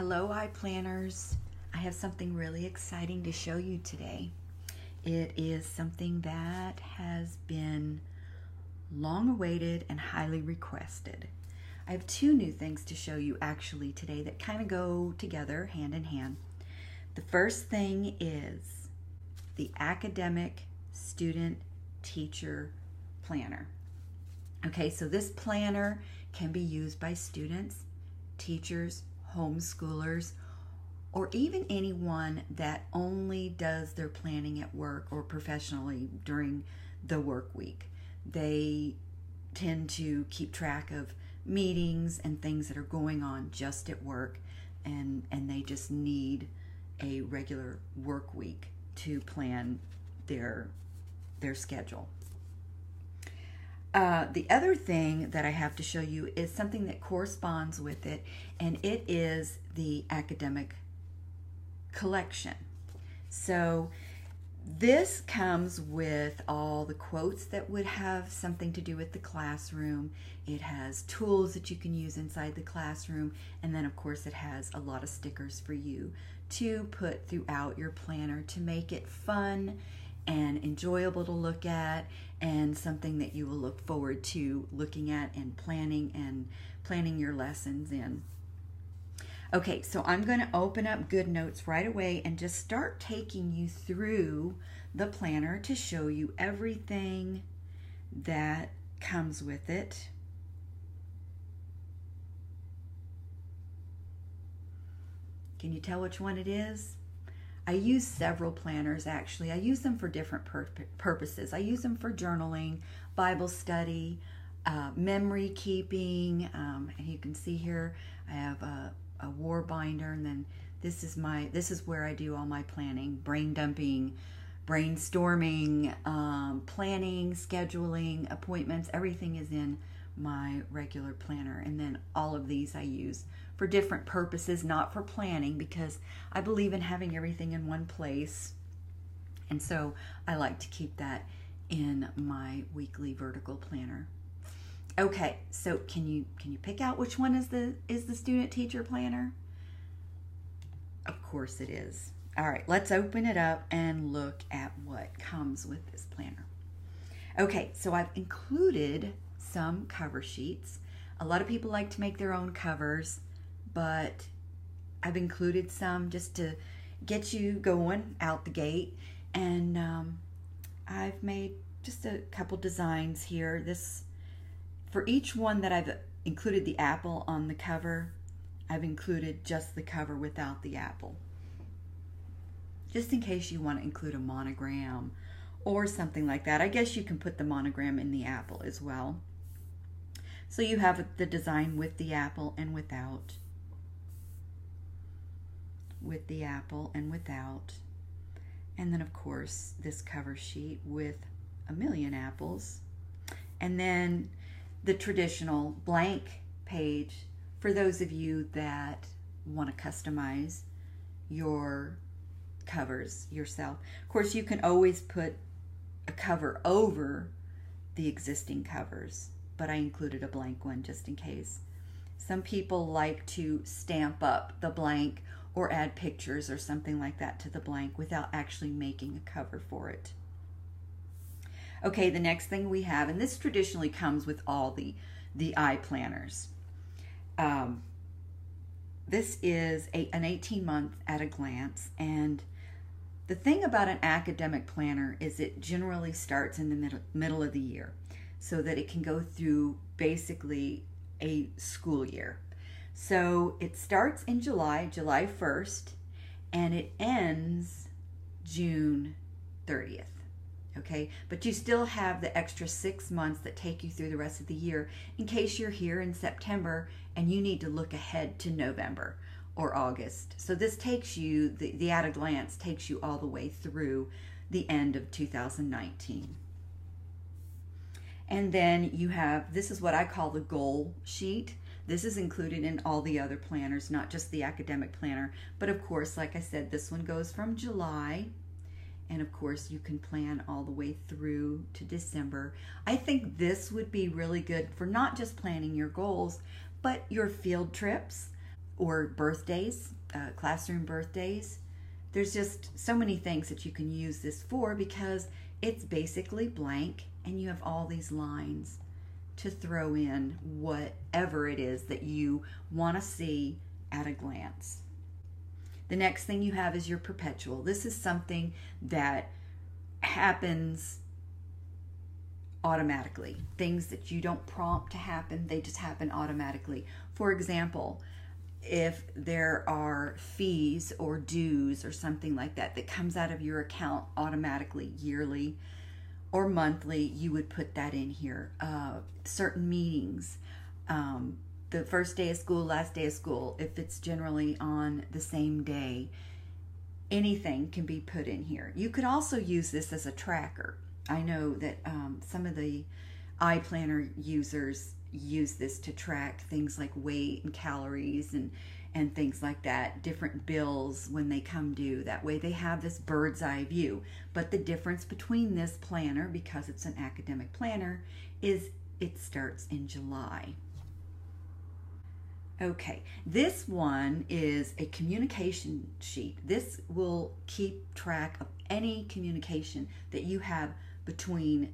Hello, iPlanners. I have something really exciting to show you today. It is something that has been long awaited and highly requested. I have two new things to show you actually today that kind of go together hand in hand. The first thing is the academic student teacher planner. Okay, so this planner can be used by students, teachers, homeschoolers, or even anyone that only does their planning at work or professionally during the work week. They tend to keep track of meetings and things that are going on just at work, and they just need a regular work week to plan their schedule. The other thing that I have to show you is something that corresponds with it, and it is the academic collection. So this comes with all the quotes that would have something to do with the classroom. It has tools that you can use inside the classroom, and then of course it has a lot of stickers for you to put throughout your planner to make it fun and enjoyable to look at, and something that you will look forward to looking at and planning your lessons in. Okay, so I'm going to open up Goodnotes right away and just start taking you through the planner to show you everything that comes with it. Can you tell which one it is? I use several planners actually. I use them for different purposes. I use them for journaling, Bible study, memory keeping, and you can see here I have a war binder, and then this is where I do all my planning, brain dumping, brainstorming, planning, scheduling, appointments. Everything is in my regular planner, and then all of these I use for different purposes, not for planning, because I believe in having everything in one place, and so I like to keep that in my weekly vertical planner. Okay, so can you pick out which one is the student teacher planner? Of course it is. All right, let's open it up and look at what comes with this planner. Okay, so I've included some cover sheets. A lot of people like to make their own covers, but I've included some just to get you going out the gate, and I've made just a couple designs here. For each one that I've included the apple on the cover, I've included just the cover without the apple, just in case you want to include a monogram or something like that. I guess you can put the monogram in the apple as well. So you have the design with the apple and without, with the apple and without, and then of course this cover sheet with a million apples, and then the traditional blank page for those of you that want to customize your covers yourself. Of course, you can always put a cover over the existing covers, but I included a blank one just in case. Some people like to stamp up the blank or add pictures or something like that to the blank without actually making a cover for it. Okay, the next thing we have, and this traditionally comes with all the iPlanners. This is an 18-month at a glance, and the thing about an academic planner is it generally starts in the middle of the year, so that it can go through basically a school year. So it starts in July 1st, and it ends June 30th. Okay, but you still have the extra 6 months that take you through the rest of the year in case you're here in September and you need to look ahead to November or August. So this takes you, the at a glance takes you all the way through the end of 2019. And then you have, this is what I call the goal sheet. This is included in all the other planners, not just the academic planner. But of course, like I said, this one goes from July. And of course, you can plan all the way through to December. I think this would be really good for not just planning your goals, but your field trips, or birthdays, classroom birthdays. There's just so many things that you can use this for because it's basically blank and you have all these lines to throw in whatever it is that you want to see at a glance. The next thing you have is your perpetual. This is something that happens automatically. Things that you don't prompt to happen, they just happen automatically. For example, if there are fees or dues or something like that that comes out of your account automatically, yearly or monthly, you would put that in here. Certain meetings, the first day of school, last day of school, if it's generally on the same day, anything can be put in here. You could also use this as a tracker. I know that some of the iPlanner users use this to track things like weight and calories and things like that, different bills when they come due. That way they have this bird's eye view. But the difference between this planner, because it's an academic planner, is it starts in July. Okay, this one is a communication sheet. This will keep track of any communication that you have between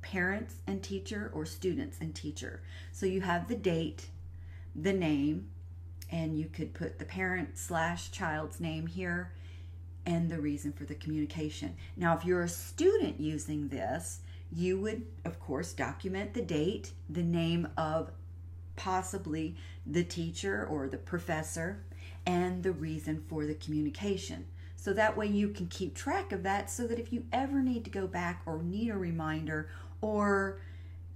parents and teacher or students and teacher. So you have the date, the name, and you could put the parent / child's name here and the reason for the communication. Now, if you're a student using this, you would, of course, document the date, the name of possibly the teacher or the professor, and the reason for the communication. So that way you can keep track of that so that if you ever need to go back or need a reminder or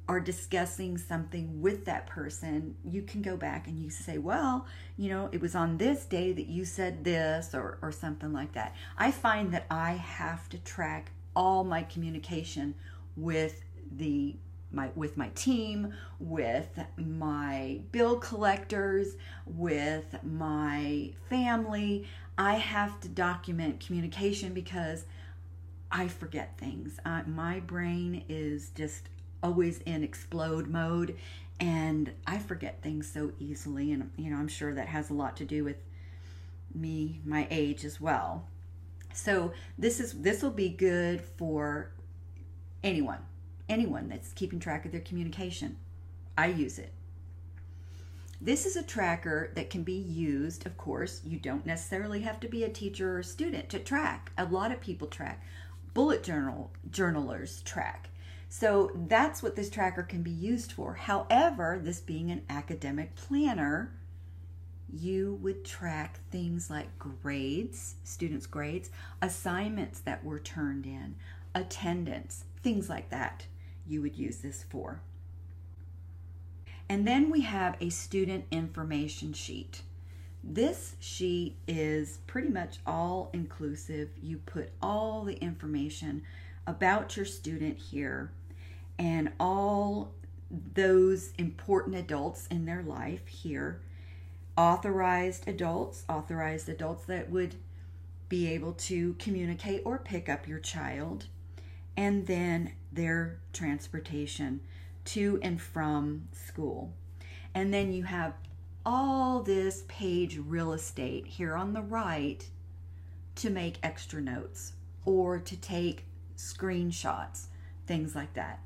are discussing something with that person, you can go back and you say, well, you know, it was on this day that you said this or something like that. I find that I have to track all my communication with my team, with my bill collectors, with my family. I have to document communication because I forget things. My brain is just always in explode mode and I forget things so easily, and you know, I'm sure that has a lot to do with me, my age as well. So this will be good for anyone that's keeping track of their communication. I use it. This is a tracker that can be used, of course. You don't necessarily have to be a teacher or student to track. A lot of people track. Bullet journalers track. So that's what this tracker can be used for. However, this being an academic planner, you would track things like grades, students' grades, assignments that were turned in, attendance, things like that you would use this for. And then we have a student information sheet. This sheet is pretty much all inclusive. You put all the information about your student here and all those important adults in their life here. Authorized adults that would be able to communicate or pick up your child, and then their transportation to and from school. And then you have all this page real estate here on the right to make extra notes or to take screenshots, things like that.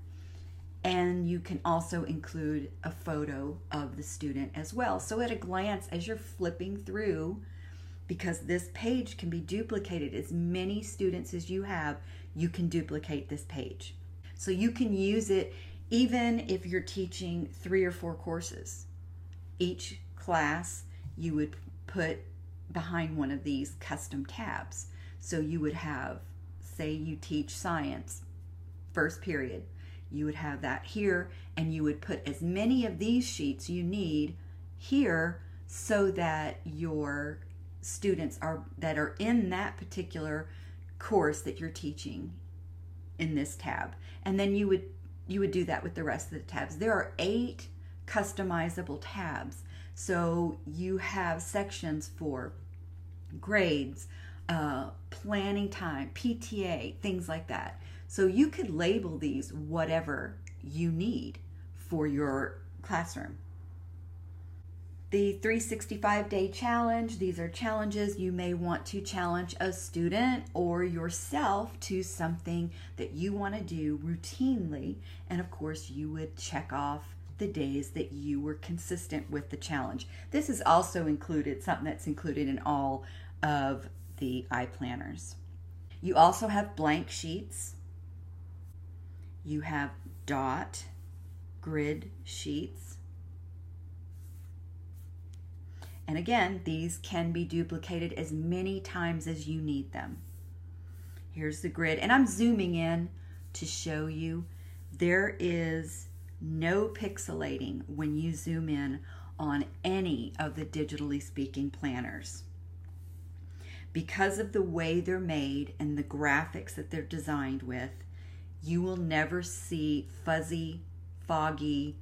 And you can also include a photo of the student as well. So at a glance, as you're flipping through, because this page can be duplicated, as many students as you have, you can duplicate this page. So you can use it even if you're teaching 3 or 4 courses. Each class you would put behind one of these custom tabs. So you would have, say you teach science, first period, you would have that here, and you would put as many of these sheets you need here so that your students that are in that particular course that you're teaching in this tab. And then you would do that with the rest of the tabs. There are 8 customizable tabs. So you have sections for grades, planning time, PTA, things like that. So you could label these whatever you need for your classroom. The 365-day challenge, these are challenges you may want to challenge a student or yourself to something that you want to do routinely. And of course, you would check off the days that you were consistent with the challenge. This is also included, something that's included in all of the iPlanners. You also have blank sheets. You have dot grid sheets. And again, these can be duplicated as many times as you need them. Here's the grid, and I'm zooming in to show you there is no pixelating when you zoom in on any of the digitally speaking planners. Because of the way they're made and the graphics that they're designed with, you will never see fuzzy, foggy,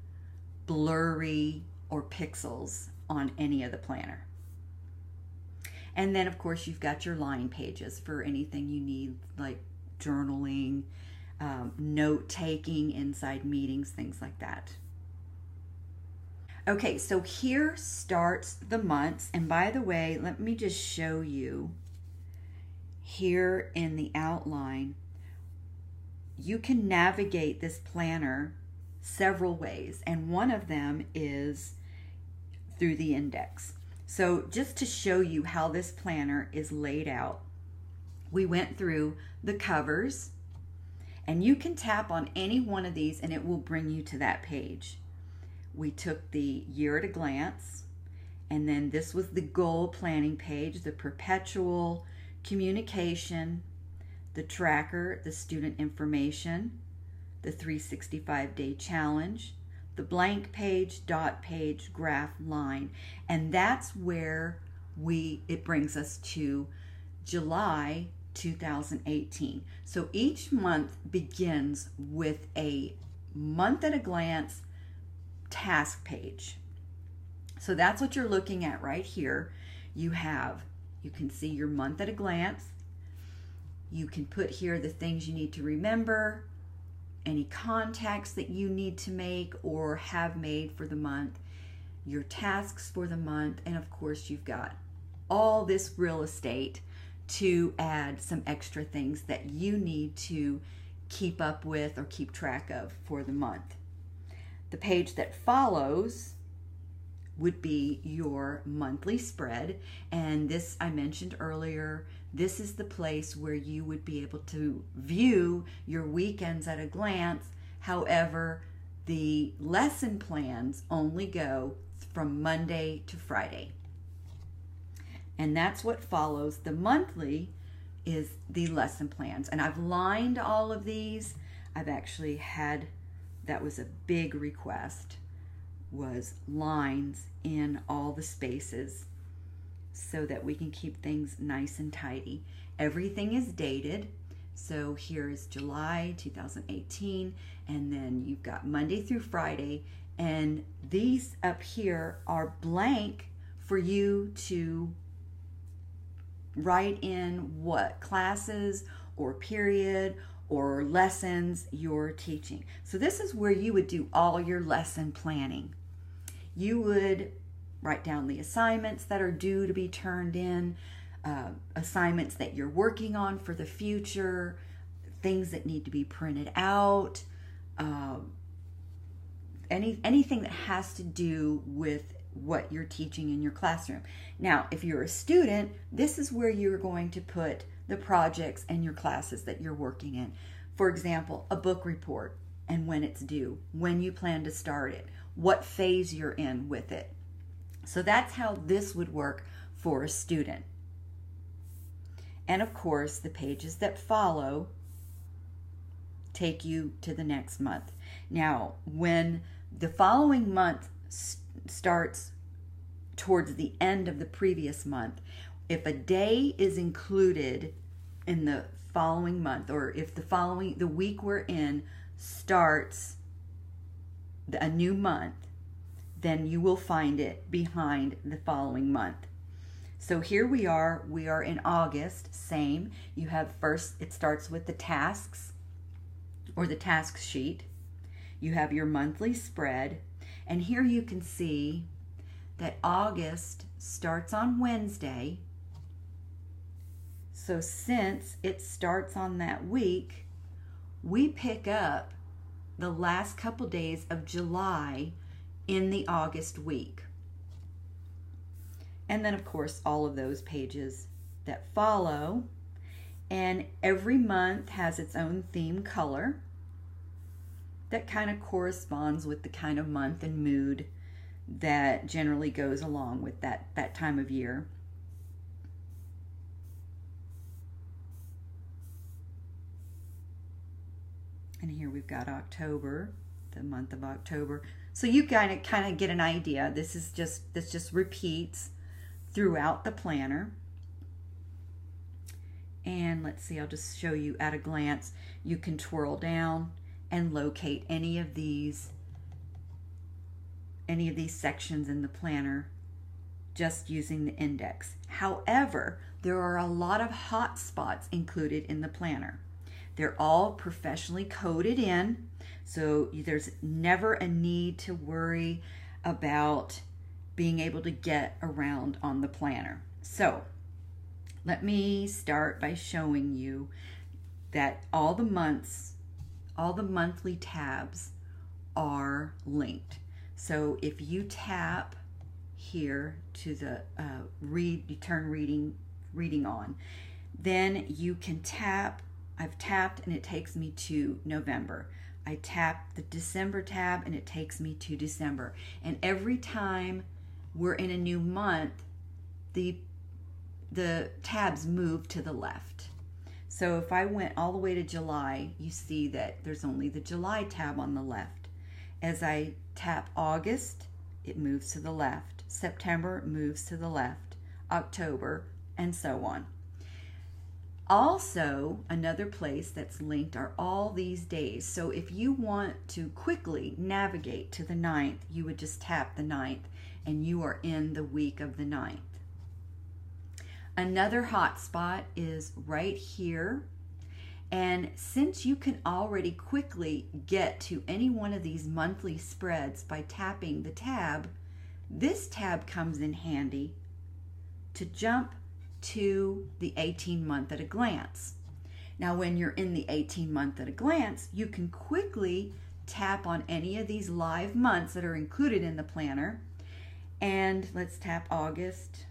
blurry, or pixels on any of the planner. And then of course you've got your line pages for anything you need, like journaling, note taking inside meetings, things like that. Okay, so here starts the months, and by the way, let me just show you here in the outline, you can navigate this planner several ways, and one of them is through the index. So just to show you how this planner is laid out, we went through the covers, and you can tap on any one of these and it will bring you to that page. We took the year at a glance, and then this was the goal planning page, the perpetual communication, the tracker, the student information, the 365-day challenge, the blank page, dot page, graph, line, and that's where it brings us to July 2018. So each month begins with a month at a glance task page. So that's what you're looking at right here. You can see your month at a glance. You can put here the things you need to remember, any contacts that you need to make or have made for the month, your tasks for the month, and of course you've got all this real estate to add some extra things that you need to keep up with or keep track of for the month. The page that follows would be your monthly spread, and this I mentioned earlier, this is the place where you would be able to view your weekends at a glance. However, the lesson plans only go from Monday to Friday. And that's what follows. The monthly is the lesson plans. And I've lined all of these. I've actually had, that was a big request, was lines in all the spaces so that we can keep things nice and tidy. Everything is dated. So here's July 2018, and then you've got Monday through Friday, and these up here are blank for you to write in what classes or period or lessons you're teaching. So this is where you would do all your lesson planning. You would write down the assignments that are due to be turned in, assignments that you're working on for the future, things that need to be printed out, anything that has to do with what you're teaching in your classroom. Now, if you're a student, this is where you're going to put the projects and your classes that you're working in. For example, a book report and when it's due, when you plan to start it, what phase you're in with it. So that's how this would work for a student. And of course, the pages that follow take you to the next month. Now, when the following month starts towards the end of the previous month, if a day is included in the following month, or if the week we're in starts a new month, then you will find it behind the following month. So here we are in August, same. You have first, it starts with the tasks or the task sheet. You have your monthly spread, and here you can see that August starts on Wednesday. So since it starts on that week, we pick up the last couple days of July in the August week. And then, of course, all of those pages that follow. And every month has its own theme color that kind of corresponds with the kind of month and mood that generally goes along with that time of year. And here we've got October, the month of October. So you kind of get an idea. This just repeats throughout the planner. And let's see, I'll just show you at a glance. You can twirl down and locate any of these sections in the planner just using the index. However, there are a lot of hot spots included in the planner. They're all professionally coded in, so there's never a need to worry about being able to get around on the planner. So let me start by showing you that all the monthly tabs are linked. So if you tap here to the turn reading on, then you can tap. I've tapped and it takes me to November. I tap the December tab and it takes me to December. And every time we're in a new month, the tabs move to the left. So if I went all the way to July, you see that there's only the July tab on the left. As I tap August, it moves to the left. September moves to the left. October, and so on. Also, another place that's linked are all these days. So if you want to quickly navigate to the 9th, you would just tap the 9th and you are in the week of the 9th. Another hotspot is right here. And since you can already quickly get to any one of these monthly spreads by tapping the tab, this tab comes in handy to jump to the 18-month at a glance. Now, when you're in the 18-month at a glance, you can quickly tap on any of these live months that are included in the planner. And let's tap August.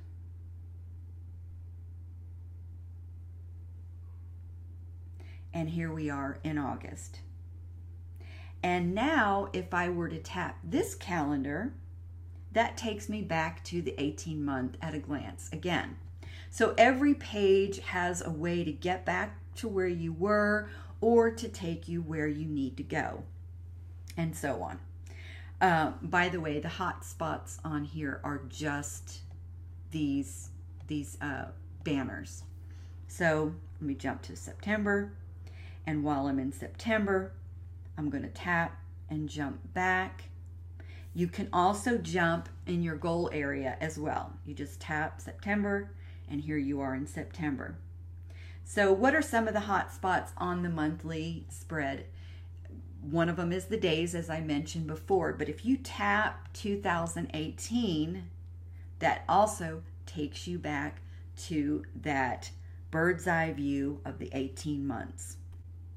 And here we are in August. And now if I were to tap this calendar, that takes me back to the 18-month at a glance again. So every page has a way to get back to where you were or to take you where you need to go, and so on. By the way, the hot spots on here are just these banners. So let me jump to September. And while I'm in September, I'm going to tap and jump back. You can also jump in your goal area as well. You just tap September, and here you are in September. So what are some of the hot spots on the monthly spread? One of them is the days, as I mentioned before, but if you tap 2018, that also takes you back to that bird's eye view of the 18 months.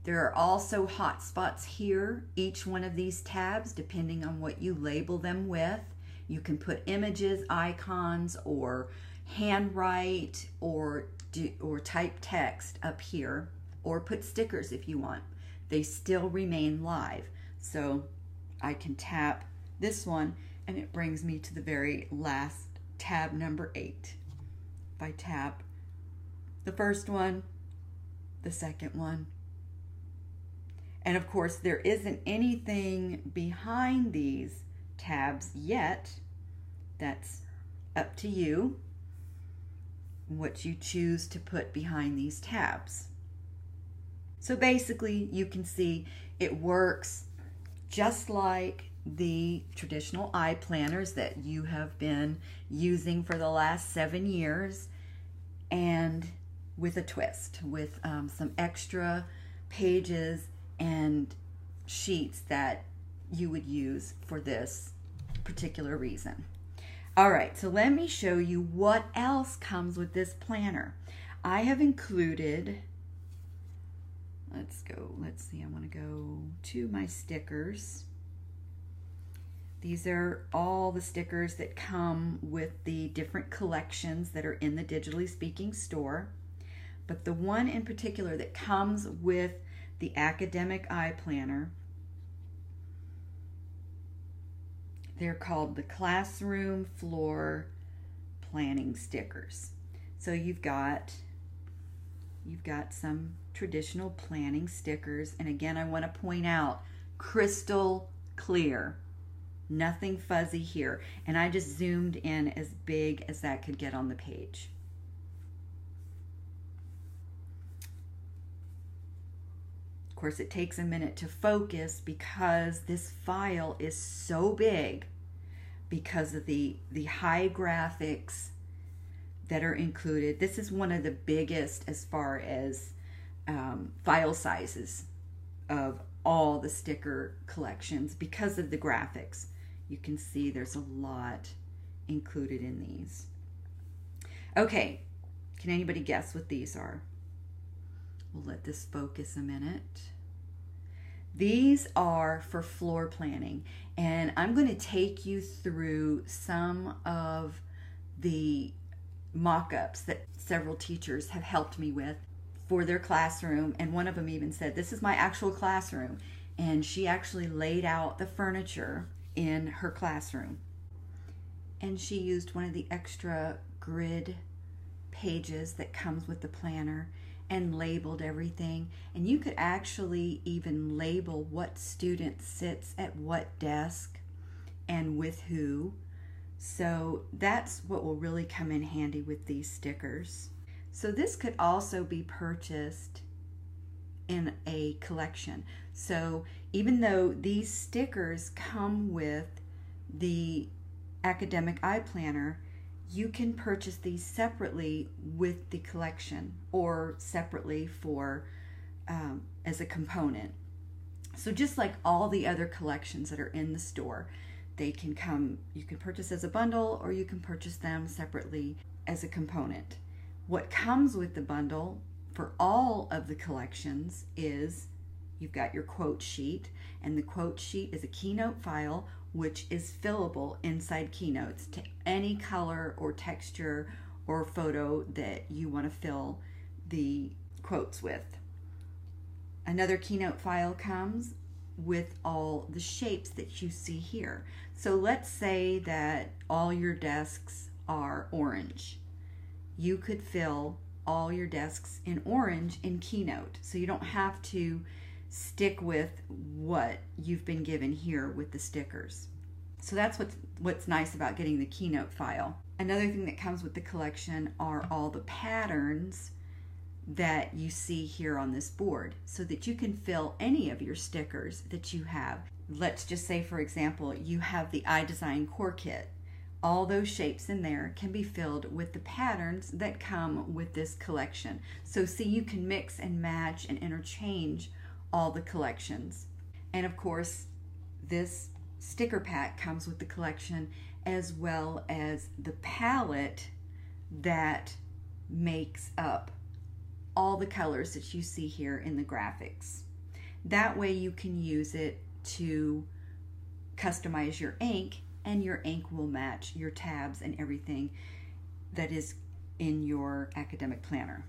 There are also hot spots here, each one of these tabs, depending on what you label them with. You can put images, icons, or handwrite, or type text up here, or put stickers if you want. They still remain live. So I can tap this one and it brings me to the very last tab, number 8. If I tap the first one, the second one, and of course there isn't anything behind these tabs yet. That's up to you, what you choose to put behind these tabs. So basically you can see it works just like the traditional iPlanners that you have been using for the last 7 years, and with a twist, with some extra pages and sheets that you would use for this particular reason. All right, so let me show you what else comes with this planner. I have included, let's see, I want to go to my stickers. These are all the stickers that come with the different collections that are in the Digitally Speaking store. But the one in particular that comes with the academic iPlanner, they're called the classroom floor planning stickers. So you've got some traditional planning stickers, and again, I want to point out, crystal clear, nothing fuzzy here, and I just zoomed in as big as that could get on the page. Of course, it takes a minute to focus because this file is so big because of the high graphics that are included. This is one of the biggest as far as file sizes of all the sticker collections because of the graphics. You can see there's a lot included in these. Okay, can anybody guess what these are? We'll let this focus a minute. These are for floor planning, and I'm going to take you through some of the mock-ups that several teachers have helped me with for their classroom, and one of them even said, this is my actual classroom, and she actually laid out the furniture in her classroom, and she used one of the extra grid pages that comes with the planner and labeled everything. And you could actually even label what student sits at what desk and with who. So that's what will really come in handy with these stickers. So this could also be purchased in a collection. So even though these stickers come with the academic iPlanner, you can purchase these separately with the collection or separately for as a component. So just like all the other collections that are in the store, they can come, you can purchase as a bundle or you can purchase them separately as a component. What comes with the bundle for all of the collections is you've got your quote sheet, and the quote sheet is a Keynote file which is fillable inside Keynotes to any color or texture or photo that you want to fill the quotes with. Another Keynote file comes with all the shapes that you see here. So let's say that all your desks are orange. You could fill all your desks in orange in Keynote, so you don't have to stick with what you've been given here with the stickers. So that's what's nice about getting the Keynote file. Another thing that comes with the collection are all the patterns that you see here on this board so that you can fill any of your stickers that you have. Let's just say, for example, you have the iDesign core kit. All those shapes in there can be filled with the patterns that come with this collection. So see, you can mix and match and interchange all the collections. And of course, this sticker pack comes with the collection as well as the palette that makes up all the colors that you see here in the graphics. That way you can use it to customize your ink, and your ink will match your tabs and everything that is in your academic planner.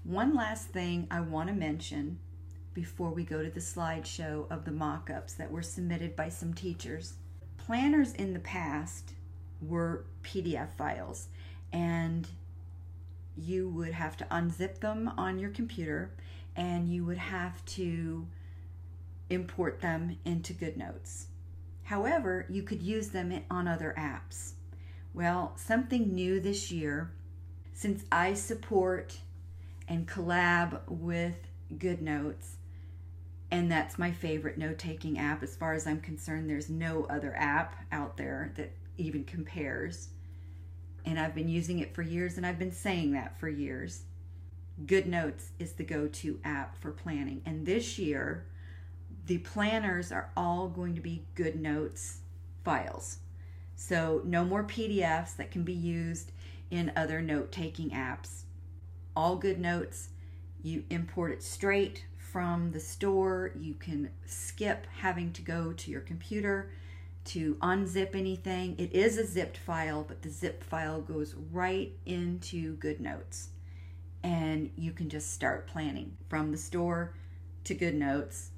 One last thing I want to mention before we go to the slideshow of the mock-ups that were submitted by some teachers. Planners in the past were PDF files, and you would have to unzip them on your computer, and you would have to import them into Goodnotes. However, you could use them on other apps. Well, something new this year, since I support and collab with Goodnotes, and that's my favorite note-taking app. As far as I'm concerned, there's no other app out there that even compares. And I've been using it for years, and I've been saying that for years. Goodnotes is the go-to app for planning. And this year, the planners are all going to be Goodnotes files. So no more PDFs that can be used in other note-taking apps. All Goodnotes, you import it straight from the store. You can skip having to go to your computer to unzip anything. It is a zipped file, but the zip file goes right into Goodnotes. And you can just start planning from the store to Goodnotes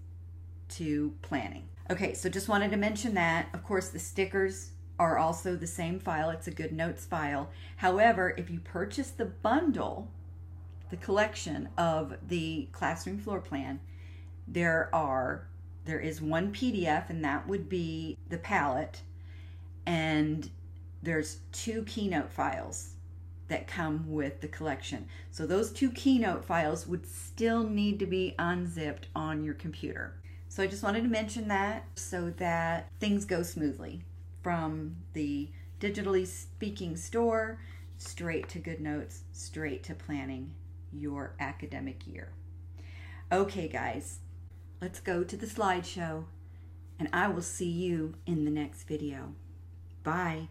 to planning. Okay, so just wanted to mention that. Of course, the stickers are also the same file. It's a Goodnotes file. However, if you purchase the bundle, the collection of the classroom floor plan, there is one PDF, and that would be the palette, and there's 2 Keynote files that come with the collection. So those 2 Keynote files would still need to be unzipped on your computer. So I just wanted to mention that so that things go smoothly from the digitally speaking store straight to Goodnotes, straight to planning your academic year. Okay, guys, let's go to the slideshow, and I will see you in the next video. Bye.